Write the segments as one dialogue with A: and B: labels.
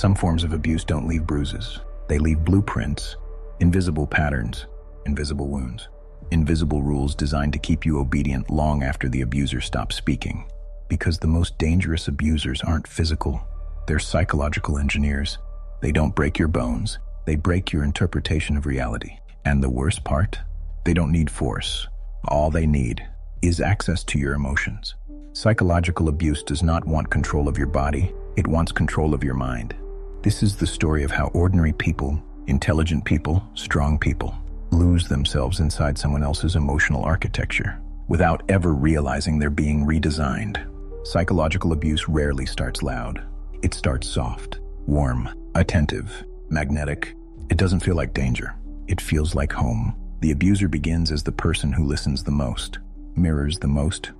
A: Some forms of abuse don't leave bruises. They leave blueprints, invisible patterns, invisible wounds, invisible rules designed to keep you obedient long after the abuser stops speaking. Because the most dangerous abusers aren't physical, they're psychological engineers. They don't break your bones, they break your interpretation of reality. And the worst part? They don't need force. All they need is access to your emotions. Psychological abuse does not want control of your body, it wants control of your mind. This is the story of how ordinary people, intelligent people, strong people, lose themselves inside someone else's emotional architecture without ever realizing they're being redesigned. Psychological abuse rarely starts loud. It starts soft, warm, attentive, magnetic. It doesn't feel like danger. It feels like home. The abuser begins as the person who listens the most, mirrors the most,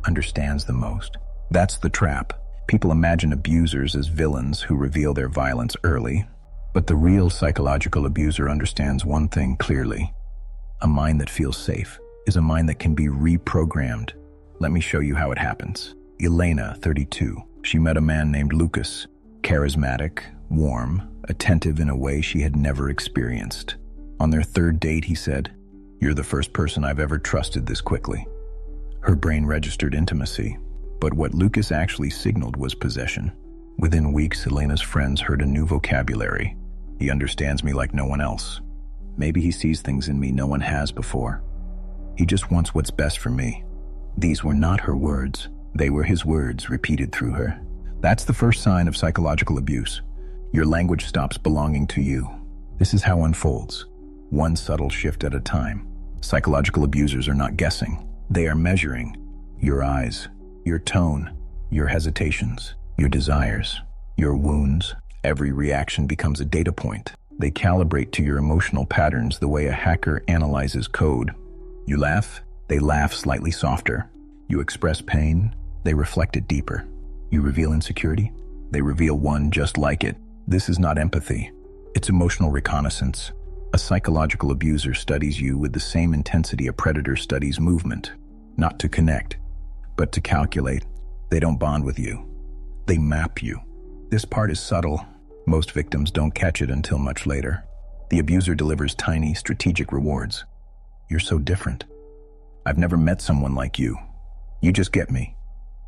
A: understands the most. That's the trap. People imagine abusers as villains who reveal their violence early, but the real psychological abuser understands one thing clearly. A mind that feels safe is a mind that can be reprogrammed. Let me show you how it happens. Elena, 32. She met a man named Lucas, charismatic, warm, attentive in a way she had never experienced. On their third date, he said, "You're the first person I've ever trusted this quickly." Her brain registered intimacy, but what Lucas actually signaled was possession. Within weeks, Elena's friends heard a new vocabulary. "He understands me like no one else. Maybe he sees things in me no one has before. He just wants what's best for me." These were not her words. They were his words repeated through her. That's the first sign of psychological abuse. Your language stops belonging to you. This is how it unfolds, one subtle shift at a time. Psychological abusers are not guessing. They are measuring your eyes, your tone, your hesitations, your desires, your wounds. Every reaction becomes a data point. They calibrate to your emotional patterns the way a hacker analyzes code. You laugh, they laugh slightly softer. You express pain, they reflect it deeper. You reveal insecurity, they reveal one just like it. This is not empathy. It's emotional reconnaissance. A psychological abuser studies you with the same intensity a predator studies movement. Not to connect, but to calculate. They don't bond with you. They map you. This part is subtle. Most victims don't catch it until much later. The abuser delivers tiny, strategic rewards. "You're so different. I've never met someone like you. You just get me."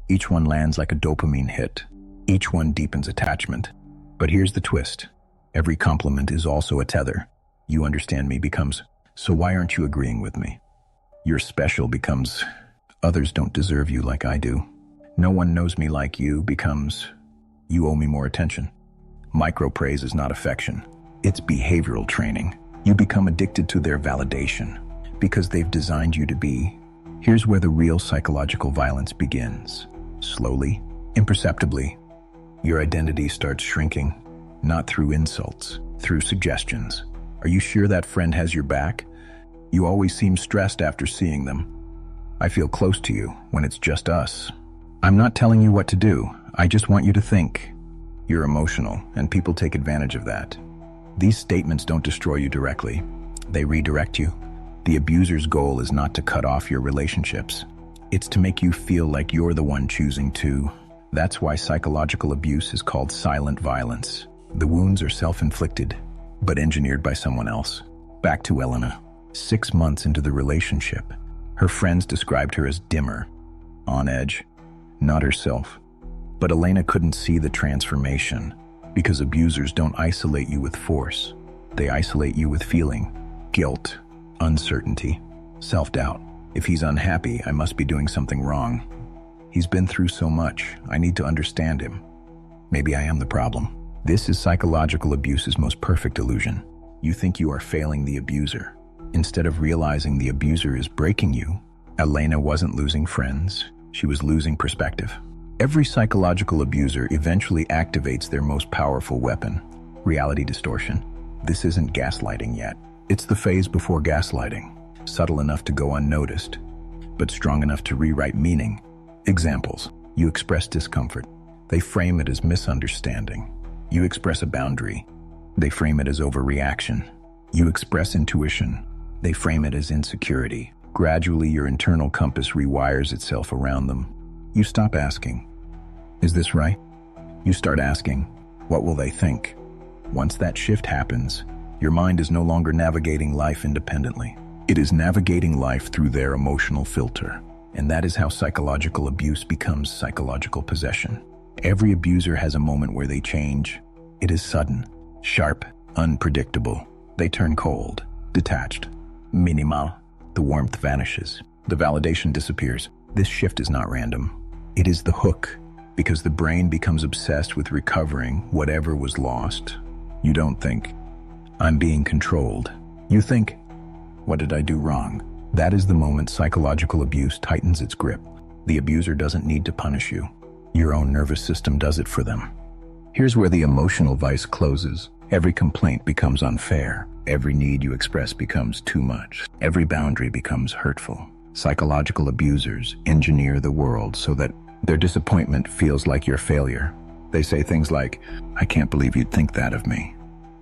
A: Each one lands like a dopamine hit. Each one deepens attachment. But here's the twist. Every compliment is also a tether. "You understand me" becomes, "So why aren't you agreeing with me?" You're special becomes, "Others don't deserve you like I do." "No one knows me like you" becomes, "You owe me more attention." Micropraise is not affection. It's behavioral training. You become addicted to their validation because they've designed you to be. Here's where the real psychological violence begins. Slowly, imperceptibly, your identity starts shrinking, not through insults, through suggestions. "Are you sure that friend has your back? You always seem stressed after seeing them. I feel close to you when it's just us. I'm not telling you what to do. I just want you to think." You're emotional, and people take advantage of that. These statements don't destroy you directly. They redirect you. The abuser's goal is not to cut off your relationships. It's to make you feel like you're the one choosing to. That's why psychological abuse is called silent violence. The wounds are self-inflicted, but engineered by someone else. Back to Elena. 6 months into the relationship, her friends described her as dimmer, on edge, not herself. But Elena couldn't see the transformation, because abusers don't isolate you with force. They isolate you with feeling, guilt, uncertainty, self-doubt. "If he's unhappy, I must be doing something wrong. He's been through so much, I need to understand him. Maybe I am the problem." This is psychological abuse's most perfect illusion. You think you are failing the abuser. Instead of realizing the abuser is breaking you, Elena wasn't losing friends, she was losing perspective. Every psychological abuser eventually activates their most powerful weapon, reality distortion. This isn't gaslighting yet. It's the phase before gaslighting, subtle enough to go unnoticed, but strong enough to rewrite meaning. Examples: you express discomfort. They frame it as misunderstanding. You express a boundary. They frame it as overreaction. You express intuition. They frame it as insecurity. Gradually, your internal compass rewires itself around them. You stop asking, "Is this right?" You start asking, What will they think? Once that shift happens, your mind is no longer navigating life independently. It is navigating life through their emotional filter. And that is how psychological abuse becomes psychological possession. Every abuser has a moment where they change. It is sudden, sharp, unpredictable. They turn cold, detached, minimal. The warmth vanishes. The validation disappears. This shift is not random. It is the hook, because the brain becomes obsessed with recovering whatever was lost. You don't think, I'm being controlled. You think, what did I do wrong? That is the moment psychological abuse tightens its grip. The abuser doesn't need to punish you. Your own nervous system does it for them. Here's where the emotional vice closes. Every complaint becomes unfair. Every need you express becomes too much. Every boundary becomes hurtful. Psychological abusers engineer the world so that their disappointment feels like your failure. They say things like, I can't believe you'd think that of me.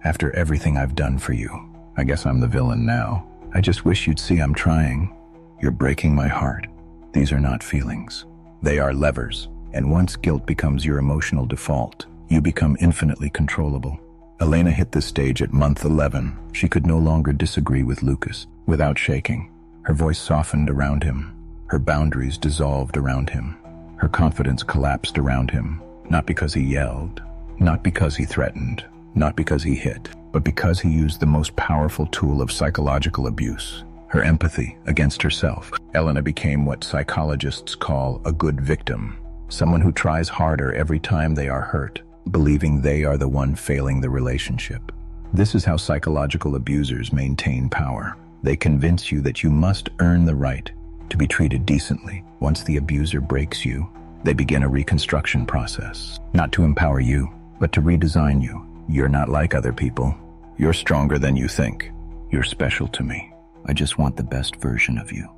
A: After everything I've done for you, I guess I'm the villain now. I just wish you'd see I'm trying. You're breaking my heart. These are not feelings. They are levers. And once guilt becomes your emotional default, you become infinitely controllable. Elena hit this stage at month 11. She could no longer disagree with Lucas without shaking. Her voice softened around him. Her boundaries dissolved around him. Her confidence collapsed around him, not because he yelled, not because he threatened, not because he hit, but because he used the most powerful tool of psychological abuse, her empathy against herself. Elena became what psychologists call a good victim, someone who tries harder every time they are hurt, believing they are the one failing the relationship. This is how psychological abusers maintain power. They convince you that you must earn the right to be treated decently. Once the abuser breaks you, they begin a reconstruction process, not to empower you, but to redesign you. You're not like other people. You're stronger than you think. You're special to me. I just want the best version of you.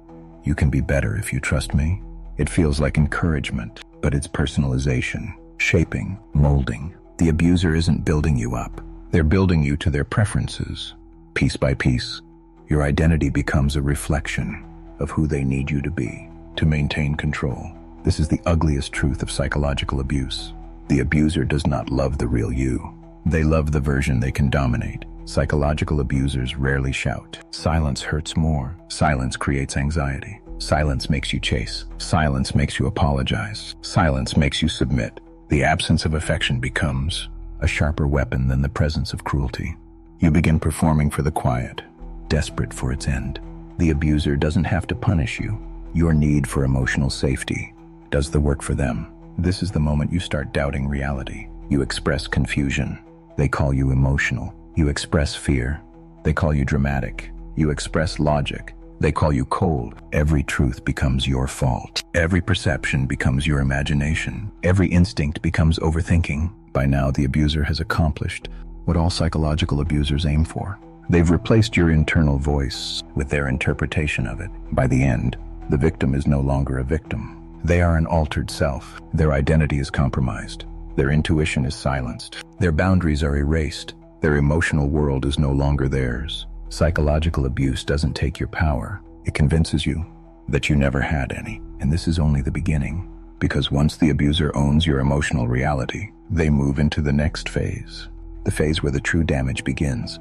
A: You can be better if you trust me. It feels like encouragement, but it's personalization, shaping, molding. The abuser isn't building you up. They're building you to their preferences. Piece by piece, your identity becomes a reflection of who they need you to be to maintain control. This is the ugliest truth of psychological abuse. The abuser does not love the real you. They love the version they can dominate. Psychological abusers rarely shout. Silence hurts more. Silence creates anxiety. Silence makes you chase. Silence makes you apologize. Silence makes you submit. The absence of affection becomes a sharper weapon than the presence of cruelty. You begin performing for the quiet, desperate for its end. The abuser doesn't have to punish you. Your need for emotional safety does the work for them. This is the moment you start doubting reality. You express confusion. They call you emotional. You express fear. They call you dramatic. You express logic. They call you cold. Every truth becomes your fault. Every perception becomes your imagination. Every instinct becomes overthinking. By now, the abuser has accomplished what all psychological abusers aim for. They've replaced your internal voice with their interpretation of it. By the end, the victim is no longer a victim. They are an altered self. Their identity is compromised. Their intuition is silenced. Their boundaries are erased. Their emotional world is no longer theirs. Psychological abuse doesn't take your power. It convinces you that you never had any. And this is only the beginning. Because once the abuser owns your emotional reality, they move into the next phase. The phase where the true damage begins.